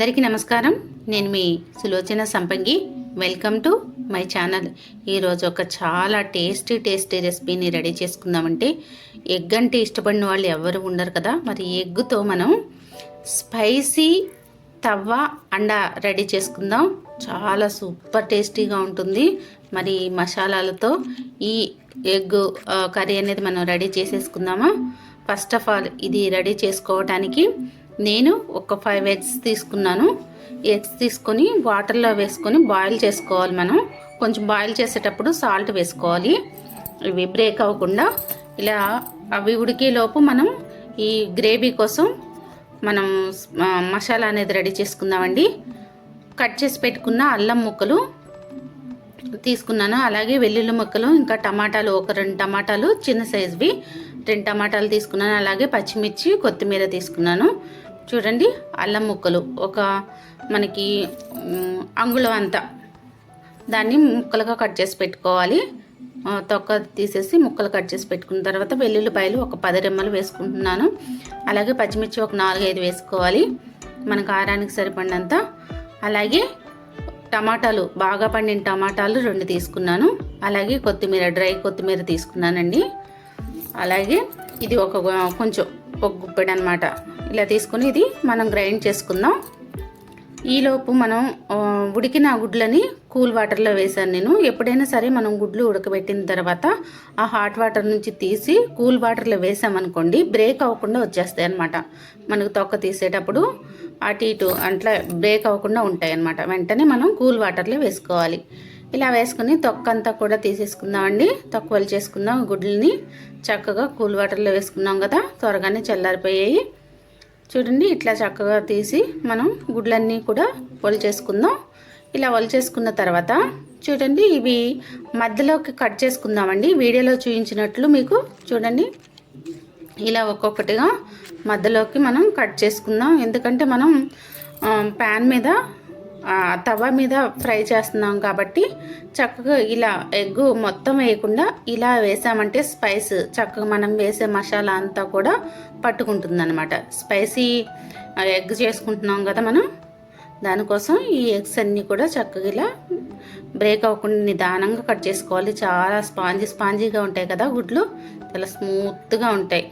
అందరికీ నమస్కారం. నేను మీ సులోచన సంపంగి. Welcome to my channel. ఈరోజు ఒక చాలా టేస్టీ రెసిపీని రెడీ చేసుకుందామంటే, ఎగ్ అంటే ఇష్టపడిన వాళ్ళు ఎవరు ఉండరు కదా. మరి ఎగ్గుతో మనం స్పైసీ తవ్వ అండా రెడీ చేసుకుందాం. చాలా సూపర్ టేస్టీగా ఉంటుంది. మరి మసాలాలతో ఈ ఎగ్ కర్రీ అనేది మనం రెడీ చేసేసుకుందామా. ఫస్ట్ ఆఫ్ ఆల్ ఇది రెడీ చేసుకోవడానికి నేను ఒక 5 ఎగ్స్ తీసుకున్నాను. ఎగ్స్ తీసుకొని వాటర్లో వేసుకొని బాయిల్ చేసుకోవాలి. మనం కొంచెం బాయిల్ చేసేటప్పుడు సాల్ట్ వేసుకోవాలి, ఇవి బ్రేక్ అవ్వకుండా. ఇలా అవి ఉడికేలోపు మనం ఈ గ్రేవీ కోసం మనం మసాలా అనేది రెడీ చేసుకుందామండి. కట్ చేసి పెట్టుకున్న అల్లం ముక్కలు తీసుకున్నాను, అలాగే వెల్లుల్లి ముక్కలు, ఇంకా టమాటాలు ఒక 2 టమాటాలు చిన్న సైజువి 2 టమాటాలు తీసుకున్నాను, అలాగే పచ్చిమిర్చి కొత్తిమీర తీసుకున్నాను. చూడండి, అల్లం ముక్కలు ఒక మనకి అంగుళం అంతా దాన్ని ముక్కలుగా కట్ చేసి పెట్టుకోవాలి. తొక్క తీసేసి ముక్కలు కట్ చేసి పెట్టుకున్న తర్వాత వెల్లుల్లిపాయలు ఒక 10 రెమ్మలు వేసుకుంటున్నాను, అలాగే పచ్చిమిర్చి ఒక 4-5 వేసుకోవాలి మన కారానికి సరిపడినంత. అలాగే టమాటాలు బాగా పండిన టమాటాలు 2 తీసుకున్నాను, అలాగే కొత్తిమీర డ్రై కొత్తిమీర తీసుకున్నానండి. అలాగే ఇది కొంచెం ఒక గుప్పెడు అనమాట. ఇలా తీసుకుని ఇది మనం గ్రైండ్ చేసుకుందాం. ఈలోపు మనం ఉడికిన గుడ్లని కూల్ వాటర్లో వేసాను నేను. ఎప్పుడైనా సరే మనం గుడ్లు ఉడకబెట్టిన తర్వాత ఆ హాట్ వాటర్ నుంచి తీసి కూల్ వాటర్లో వేసామనుకోండి, బ్రేక్ అవ్వకుండా వచ్చేస్తాయి అన్నమాట. మనకు తొక్క తీసేటప్పుడు అటు ఇటు అట్లా బ్రేక్ అవ్వకుండా ఉంటాయి అన్నమాట. వెంటనే మనం కూల్ వాటర్లో వేసుకోవాలి. ఇలా వేసుకుని తొక్క అంతా కూడా తీసేసుకుందామండి. తొక్క చేసుకుందాం. గుడ్లని చక్కగా కూల్ వాటర్లో వేసుకున్నాం కదా, త్వరగానే చల్లారిపోయాయి. చూడండి, ఇట్లా చక్కగా తీసి మనం గుడ్లన్నీ కూడా చేసుకుందాం. ఇలా చేసుకున్న తర్వాత చూడండి, ఇవి మధ్యలోకి కట్ చేసుకుందామండి. వీడియోలో చూపించినట్లు మీకు చూడండి, ఇలా ఒక్కొక్కటిగా మధ్యలోకి మనం కట్ చేసుకుందాం. ఎందుకంటే మనం ప్యాన్ మీద తవ మీద ఫ్రై చేస్తున్నాం కాబట్టి చక్కగా ఇలా ఎగ్ మొత్తం వేయకుండా ఇలా వేసామంటే స్పైస్ చక్కగా మనం వేసే మసాలా అంతా కూడా పట్టుకుంటుంది అనమాట. స్పైసీ ఎగ్ చేసుకుంటున్నాం కదా మనం, దానికోసం ఈ ఎగ్స్ అన్నీ కూడా చక్కగా ఇలా బ్రేక్ అవ్వకుండా నిదానంగా కట్ చేసుకోవాలి. చాలా స్పాంజీగా ఉంటాయి కదా గుడ్లు, చాలా స్మూత్గా ఉంటాయి.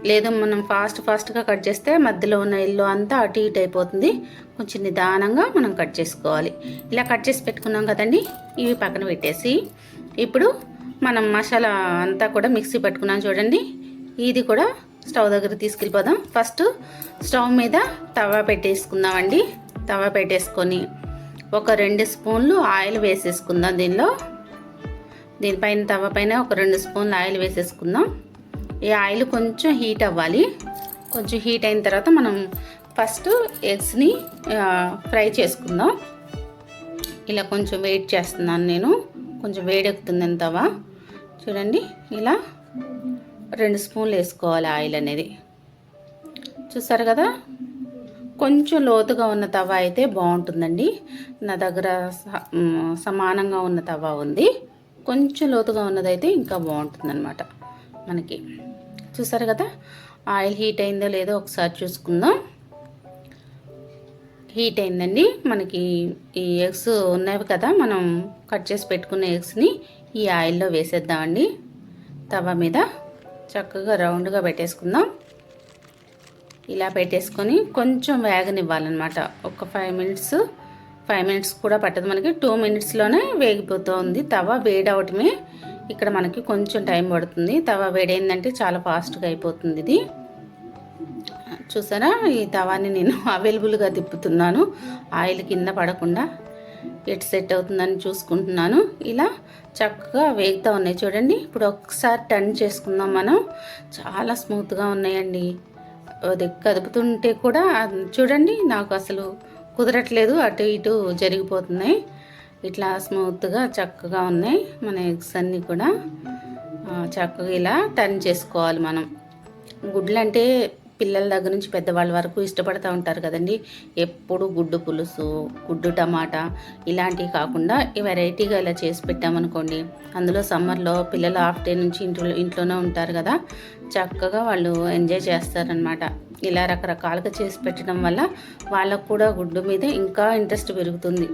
లేదు మనం ఫాస్ట్గా కట్ చేస్తే మధ్యలో ఉన్న ఎల్లో అంతా అటు ఇటు అయిపోతుంది. కొంచెం నిదానంగా మనం కట్ చేసుకోవాలి. ఇలా కట్ చేసి పెట్టుకున్నాం కదండి, ఇవి పక్కన పెట్టేసి ఇప్పుడు మనం మసాలా అంతా కూడా మిక్సీ పట్టుకున్నాం చూడండి. ఇది కూడా స్టవ్ దగ్గర తీసుకెళ్ళిపోదాం. ఫస్ట్ స్టవ్ మీద తవా పెట్టేసుకుందామండి. తవా పెట్టేసుకొని ఒక 2 స్పూన్లు ఆయిల్ వేసేసుకుందాం. దీనిపైన తవ పైన ఒక 2 స్పూన్లు ఆయిల్ వేసేసుకుందాం. ఈ ఆయిల్ కొంచెం హీట్ అవ్వాలి. కొంచెం హీట్ అయిన తర్వాత మనం ఫస్ట్ ఎగ్స్ని ఫ్రై చేసుకుందాం. ఇలా కొంచెం వెయిట్ చేస్తున్నాను నేను, కొంచెం వేడెక్కుతుందని తవ. చూడండి, ఇలా 2 స్పూన్లు వేసుకోవాలి ఆయిల్ అనేది. చూసారు కదా, కొంచెం లోతుగా ఉన్న తవ అయితే బాగుంటుందండి. నా దగ్గర సమానంగా ఉన్న తవ ఉంది. కొంచెం లోతుగా ఉన్నదైతే ఇంకా బాగుంటుంది అన్నమాట మనకి. చూసారు కదా, ఆయిల్ హీట్ అయిందో లేదో ఒకసారి చూసుకుందాం. హీట్ అయిందండి. మనకి ఈ ఎగ్స్ ఉన్నాయి కదా, మనం కట్ చేసి పెట్టుకున్న ఎగ్స్ని ఈ ఆయిల్లో వేసేద్దామండి. తవ మీద చక్కగా రౌండ్గా పెట్టేసుకుందాం. ఇలా పెట్టేసుకొని కొంచెం వేగనివ్వాలన్నమాట. ఒక 5 మినిట్స్ కూడా పట్టదు మనకి, 2 మినిట్స్లోనే వేగిపోతుంది. తవ వేడవటమే ఇక్కడ మనకి కొంచెం టైం పడుతుంది. తవ వేడైందంటే చాలా ఫాస్ట్గా అయిపోతుంది ఇది. చూసారా, ఈ తవాని నేను అవైలబుల్గా తిప్పుతున్నాను, ఆయిల్ కింద పడకుండా ఎటు సెట్ అవుతుందని చూసుకుంటున్నాను. ఇలా చక్కగా వేగుతూ ఉన్నాయి చూడండి. ఇప్పుడు ఒకసారి టర్న్ చేసుకుందాం మనం. చాలా స్మూత్గా ఉన్నాయండి. అది కదుపుతుంటే కూడా చూడండి, నాకు అసలు కుదరట్లేదు, అటు ఇటు జరిగిపోతున్నాయి. ఇట్లా స్మూత్గా చక్కగా ఉన్నాయి మన ఎగ్స్ అన్నీ కూడా. చక్కగా ఇలా టర్న్ చేసుకోవాలి మనం. గుడ్లు అంటే పిల్లల దగ్గర నుంచి పెద్దవాళ్ళ వరకు ఇష్టపడుతూ ఉంటారు కదండి. ఎప్పుడు గుడ్డు పులుసు, గుడ్డు టమాటా ఇలాంటివి కాకుండా ఈ వెరైటీగా ఇలా చేసి పెట్టామనుకోండి, అందులో సమ్మర్లో పిల్లలు హాఫ్ డే నుంచి ఇంట్లోనే ఉంటారు కదా, చక్కగా వాళ్ళు ఎంజాయ్ చేస్తారనమాట. ఇలా రకరకాలుగా చేసి పెట్టడం వల్ల వాళ్ళకు కూడా గుడ్డు మీద ఇంకా ఇంట్రెస్ట్ పెరుగుతుంది.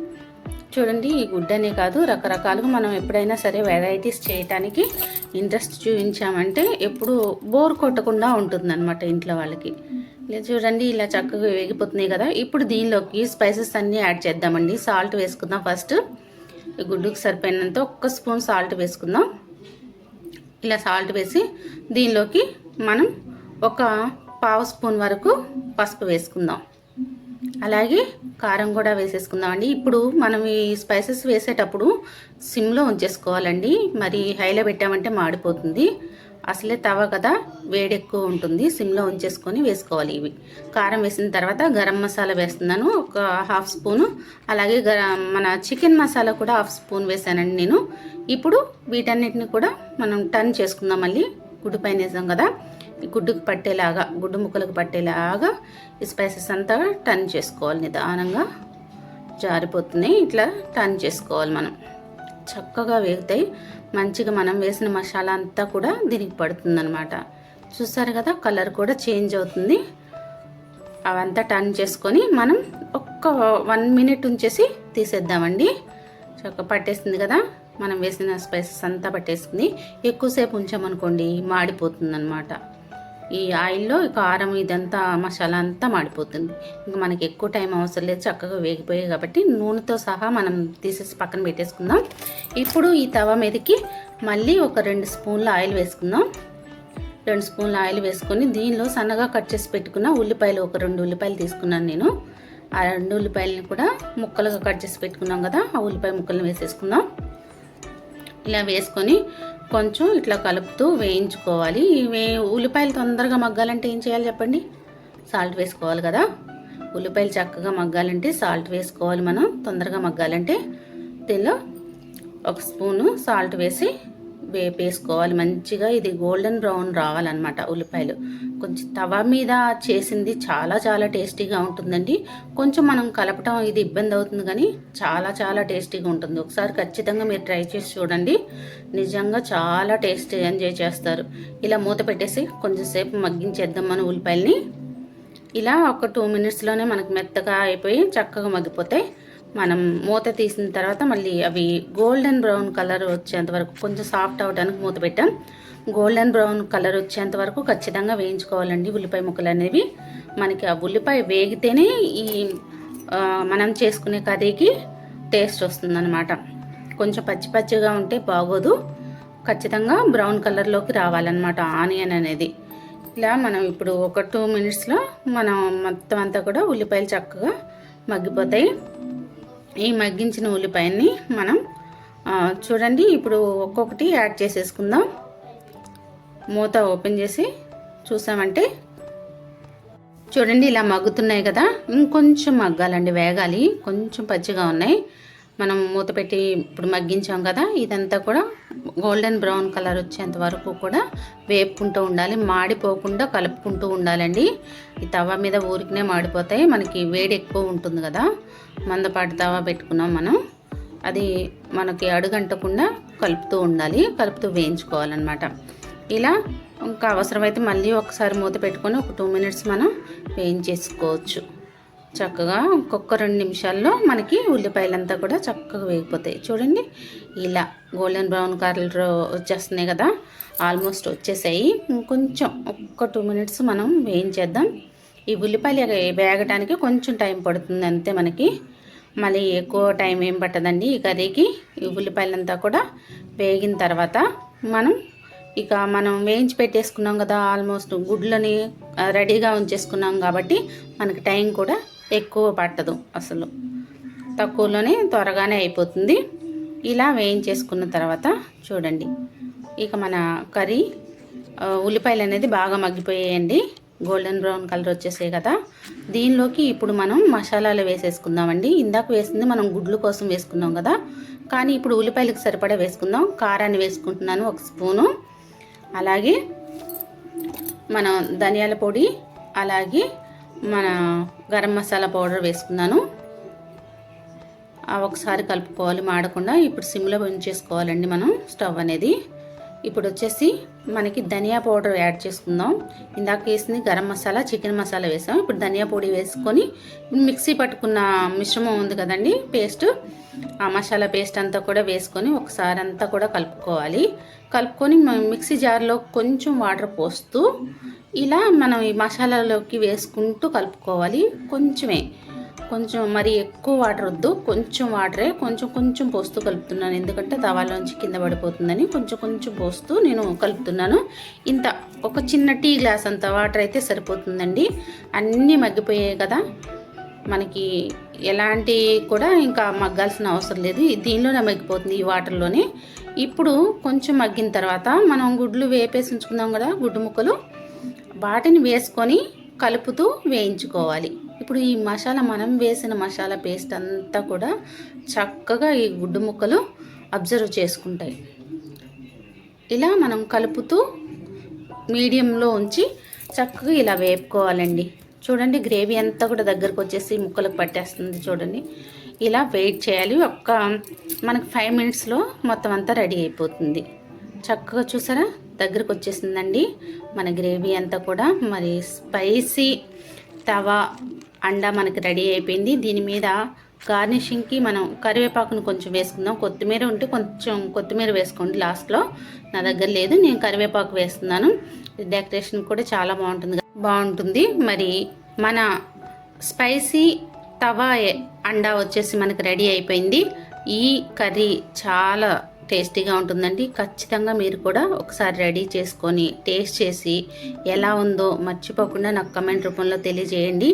చూడండి, ఈ గుడ్డనే కాదు, రకరకాలుగా మనం ఎప్పుడైనా సరే వెరైటీస్ చేయటానికి ఇంట్రెస్ట్ చూపించామంటే ఎప్పుడు బోర్ కొట్టకుండా ఉంటుందన్నమాట ఇంట్లో వాళ్ళకి. ఇలా చూడండి, ఇలా చక్కగా వేగిపోతున్నాయి కదా. ఇప్పుడు దీనిలోకి స్పైసెస్ అన్నీ యాడ్ చేద్దామండి. సాల్ట్ వేసుకుందాం. ఫస్ట్ ఈ గుడ్డుకు సరిపోయినంత 1 స్పూన్ సాల్ట్ వేసుకుందాం. ఇలా సాల్ట్ వేసి దీనిలోకి మనం 1/2 స్పూన్ వరకు పసుపు వేసుకుందాం. అలాగే కారం కూడా వేసేసుకుందామండి. ఇప్పుడు మనం ఈ స్పైసెస్ వేసేటప్పుడు సిమ్లో ఉంచేసుకోవాలండి. మరి హైలో పెట్టామంటే మాడిపోతుంది. అసలే తవ కదా, వేడి ఎక్కువ ఉంటుంది. సిమ్లో ఉంచేసుకొని వేసుకోవాలి. ఇవి కారం వేసిన తర్వాత గరం మసాలా వేస్తున్నాను 1/2 స్పూను. అలాగే మన చికెన్ మసాలా కూడా 1/2 స్పూన్ వేసానండి నేను. ఇప్పుడు వీటన్నిటిని కూడా మనం టర్న్ చేసుకుందాం. మళ్ళీ గుడ్డు పైన వేసాం కదా, ఈ గుడ్డుకు పట్టేలాగా, గుడ్డు ముక్కలకు పట్టేలాగా ఈ స్పైసెస్ అంతా టర్న్ చేసుకోవాలి. నిదానంగా జారిపోతున్నాయి, ఇట్లా టర్న్ చేసుకోవాలి. మనం చక్కగా వేగుతాయి. మంచిగా మనం వేసిన మసాలా అంతా కూడా దీనికి పడుతుందన్నమాట. చూసారు కదా, కలర్ కూడా చేంజ్ అవుతుంది. అవంతా టర్న్ చేసుకొని మనం 1 మినిట్ ఉంచేసి తీసేద్దామండి. చక్కగా పట్టేస్తుంది కదా, మనం వేసిన స్పైసెస్ అంతా పట్టేస్తుంది. ఎక్కువసేపు ఉంచామనుకోండి మాడిపోతుంది అన్నమాట. ఈ ఆయిల్లో కారం ఇదంతా మసాలా అంతా మాడిపోతుంది. ఇంకా మనకి ఎక్కువ టైం అవసరం లేదు, చక్కగా వేగిపోయాయి కాబట్టి నూనెతో సహా మనం తీసేసి పక్కన పెట్టేసుకుందాం. ఇప్పుడు ఈ తవ మీదకి మళ్ళీ 2 స్పూన్ల ఆయిల్ వేసుకుందాం. 2 స్పూన్ల ఆయిల్ వేసుకొని దీనిలో సన్నగా కట్ చేసి పెట్టుకున్న ఉల్లిపాయలు, 2 ఉల్లిపాయలు తీసుకున్నాను నేను. ఆ 2 ఉల్లిపాయలని కూడా ముక్కలుగా కట్ చేసి పెట్టుకున్నాం కదా, ఆ ఉల్లిపాయ ముక్కలను వేసేసుకుందాం. ఇలా వేసుకొని కొంచెం ఇట్లా కలుపుతూ వేయించుకోవాలి. ఉల్లిపాయలు తొందరగా మగ్గాలంటే ఏం చేయాలి చెప్పండి? సాల్ట్ వేసుకోవాలి కదా. ఉల్లిపాయలు చక్కగా మగ్గాలంటే సాల్ట్ వేసుకోవాలి మనం. తొందరగా మగ్గాలంటే దీనిలో 1 స్పూను సాల్ట్ వేసి వేపేసుకోవాలి. మంచిగా ఇది గోల్డెన్ బ్రౌన్ రావాలన్నమాట. ఉల్లిపాయలు కొంచెం తవ మీద చేసింది చాలా చాలా టేస్టీగా ఉంటుందండి. కొంచెం మనం కలపటం ఇది ఇబ్బంది అవుతుంది, కానీ చాలా చాలా టేస్టీగా ఉంటుంది. ఒకసారి ఖచ్చితంగా మీరు ట్రై చేసి చూడండి, నిజంగా చాలా టేస్టీ ఎంజాయ్ చేస్తారు. ఇలా మూత పెట్టేసి కొంచెంసేపు మగ్గించేద్దాం మన ఉల్లిపాయల్ని. ఇలా 2 మినిట్స్లోనే మనకు మెత్తగా అయిపోయి చక్కగా మగ్గిపోతాయి. మనం మూత తీసిన తర్వాత మళ్ళీ అవి గోల్డెన్ బ్రౌన్ కలర్ వచ్చేంత వరకు, కొంచెం సాఫ్ట్ అవడానికి మూత పెట్టాం. గోల్డెన్ బ్రౌన్ కలర్ వచ్చేంత వరకు ఖచ్చితంగా వేయించుకోవాలండి ఉల్లిపాయ ముక్కలు అనేవి. మనకి ఆ ఉల్లిపాయ వేగితేనే ఈ మనం చేసుకునే కర్రీకి టేస్ట్ వస్తుందన్నమాట. కొంచెం పచ్చి పచ్చిగా ఉంటే బాగోదు, ఖచ్చితంగా బ్రౌన్ కలర్లోకి రావాలన్నమాట ఆనియన్ అనేది. ఇలా మనం ఇప్పుడు 2 మినిట్స్లో మనం మొత్తం అంతా కూడా ఉల్లిపాయలు చక్కగా మగ్గిపోతాయి. ఈ మగ్గించిన ఉల్లిపాయని మనం చూడండి, ఇప్పుడు ఒక్కొక్కటి యాడ్ చేసేసుకుందాం. మూత ఓపెన్ చేసి చూసామంటే చూడండి, ఇలా మగ్గుతున్నాయి కదా. ఇంకొంచెం మగ్గాలండి, వేగాలి. కొంచెం పచ్చిగా ఉన్నాయి. మనం మూత పెట్టి ఇప్పుడు మగ్గించాం కదా, ఇదంతా కూడా గోల్డెన్ బ్రౌన్ కలర్ వచ్చేంత వరకు కూడా వేపుకుంటూ ఉండాలి. మాడిపోకుండా కలుపుకుంటూ ఉండాలండి. ఈ తవ మీద ఊరికినే మాడిపోతాయి, మనకి వేడి ఎక్కువ ఉంటుంది కదా. మందపాటి తవ పెట్టుకున్నాం మనం, అది మనకి అడుగంటకుండా కలుపుతూ ఉండాలి, కలుపుతూ వేయించుకోవాలన్నమాట. ఇలా ఇంకా అవసరమైతే మళ్ళీ ఒకసారి మూత పెట్టుకొని 2 మినిట్స్ మనం వేయించేసుకోవచ్చు. చక్కగా ఇంకొక 2 నిమిషాల్లో మనకి ఉల్లిపాయలంతా కూడా చక్కగా వేగిపోతాయి. చూడండి, ఇలా గోల్డెన్ బ్రౌన్ కలర్ వచ్చేస్తున్నాయి కదా, ఆల్మోస్ట్ వచ్చేసాయి. ఇంకొంచెం 2 మినిట్స్ మనం వేయించేద్దాం. ఈ ఉల్లిపాయలు వేగటానికి కొంచెం టైం పడుతుంది అంతే మనకి, మళ్ళీ ఎక్కువ టైం ఏం పట్టదండి ఈ కర్రీకి. ఈ ఉల్లిపాయలంతా కూడా వేగిన తర్వాత మనం వేయించి పెట్టేసుకున్నాం కదా, ఆల్మోస్ట్ గుడ్లని రెడీగా ఉంచేసుకున్నాం కాబట్టి మనకి టైం కూడా ఎక్కువ పట్టదు, అసలు తక్కువలోనే త్వరగానే అయిపోతుంది. ఇలా వేయించేసుకున్న తర్వాత చూడండి, ఇక మన కర్రీ ఉల్లిపాయలు అనేది బాగా మగ్గిపోయాయండి, గోల్డెన్ బ్రౌన్ కలర్ వచ్చేసాయి కదా. దీనిలోకి ఇప్పుడు మనం మసాలాలు వేసేసుకుందామండి. ఇందాక వేసింది మనం గుడ్ల కోసం వేసుకున్నాం కదా, కానీ ఇప్పుడు ఉల్లిపాయలకు సరిపడా వేసుకుందాం. కారాన్ని వేసుకుంటున్నాను 1 స్పూను. అలాగే మనం ధనియాల పొడి, అలాగే మన గరం మసాలా పౌడర్ వేసుకున్నాను. ఒకసారి కలుపుకోవాలి మాడకుండా. ఇప్పుడు సిమ్లో ఉంచేసుకోవాలండి మనం స్టవ్ అనేది. ఇప్పుడు వచ్చేసి మనకి ధనియా పౌడర్ యాడ్ చేసుకుందాం. ఇందాక వేసింది గరం మసాలా, చికెన్ మసాలా వేసాం. ఇప్పుడు ధనియా పొడి వేసుకొని మిక్సీ పట్టుకున్న మిశ్రమం ఉంది కదండి, పేస్ట్, ఆ మసాలా పేస్ట్ అంతా కూడా వేసుకొని ఒకసారి అంతా కూడా కలుపుకోవాలి. కలుపుకొని మిక్సీ జార్లో కొంచెం వాటర్ పోస్తూ ఇలా మనం ఈ మసాలాలోకి వేసుకుంటూ కలుపుకోవాలి. కొంచెం మరి ఎక్కువ వాటర్ వద్దు, కొంచెం వాటరే కొంచెం పోస్తూ కలుపుతున్నాను. ఎందుకంటే తవాలోంచి కింద పడిపోతుందని కొంచెం పోస్తూ నేను కలుపుతున్నాను. ఇంత ఒక చిన్న టీ గ్లాస్ అంత వాటర్ అయితే సరిపోతుందండి. అన్నీ మగ్గిపోయాయి కదా, మనకి ఎలాంటి కూడా ఇంకా మగ్గాల్సిన అవసరం లేదు. దీనిలోనే మగ్గిపోతుంది, ఈ వాటర్లోనే. ఇప్పుడు కొంచెం మగ్గిన తర్వాత మనం గుడ్లు వేపేసి ఉంచుకుందాం కదా, గుడ్డు ముక్కలు, వాటిని వేసుకొని కలుపుతూ వేయించుకోవాలి. ఇప్పుడు ఈ మసాలా, మనం వేసిన మసాలా పేస్ట్ అంతా కూడా చక్కగా ఈ గుడ్డు ముక్కలు అబ్జర్వ్ చేసుకుంటాయి. ఇలా మనం కలుపుతూ మీడియంలో ఉంచి చక్కగా ఇలా వేపుకోవాలండి. చూడండి, గ్రేవీ అంతా కూడా దగ్గరకు వచ్చేసి ముక్కలకు పట్టేస్తుంది. చూడండి, ఇలా వెయిట్ చేయాలి. మనకు 5 మినిట్స్లో మొత్తం అంతా రెడీ అయిపోతుంది. చక్కగా చూసారా, దగ్గరకు వచ్చేసిందండి మన గ్రేవీ అంతా కూడా. మరి స్పైసీ తవా అండా మనకి రెడీ అయిపోయింది. దీని మీద గార్నిషింగ్కి మనం కరివేపాకును కొంచెం వేసుకుందాం. కొత్తిమీర ఉంటే కొంచెం కొత్తిమీర వేసుకోండి లాస్ట్లో. నా దగ్గర లేదు, నేను కరివేపాకు వేస్తున్నాను. డెకరేషన్ కూడా చాలా బాగుంటుంది. మరి మన స్పైసీ తవా అండా వచ్చేసి మనకి రెడీ అయిపోయింది. ఈ కర్రీ చాలా టేస్టీగా ఉంటుందండి. ఖచ్చితంగా మీరు కూడా ఒకసారి రెడీ చేసుకొని టేస్ట్ చేసి ఎలా ఉందో మర్చిపోకుండా నాకు కమెంట్ రూపంలో తెలియజేయండి.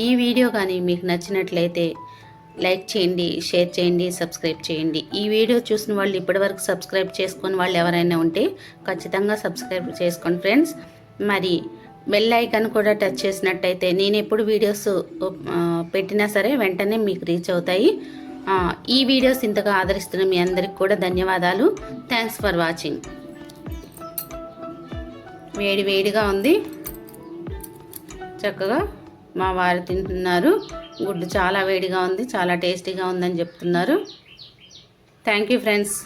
ఈ వీడియో కానీ మీకు నచ్చినట్లయితే లైక్ చేయండి, షేర్ చేయండి, సబ్స్క్రైబ్ చేయండి. ఈ వీడియో చూసిన వాళ్ళు ఇప్పటివరకు సబ్స్క్రైబ్ చేసుకొని వాళ్ళు ఎవరైనా ఉంటే ఖచ్చితంగా సబ్స్క్రైబ్ చేసుకోండి ఫ్రెండ్స్. మరి బెల్ ఐకాన్ కూడా టచ్ చేసినట్టయితే నేను ఎప్పుడు వీడియోస్ పెట్టినా సరే వెంటనే మీకు రీచ్ అవుతాయి. ఈ వీడియోస్ ఇంతగా ఆదరిస్తున్న మీ అందరికి కూడా ధన్యవాదాలు. Thanks for watching. వేడిగా ఉంది, చక్కగా మా వారు తింటున్నారు. గుడ్డు చాలా వేడిగా ఉంది, చాలా టేస్టీగా ఉందని చెప్తున్నారు. Thank you friends.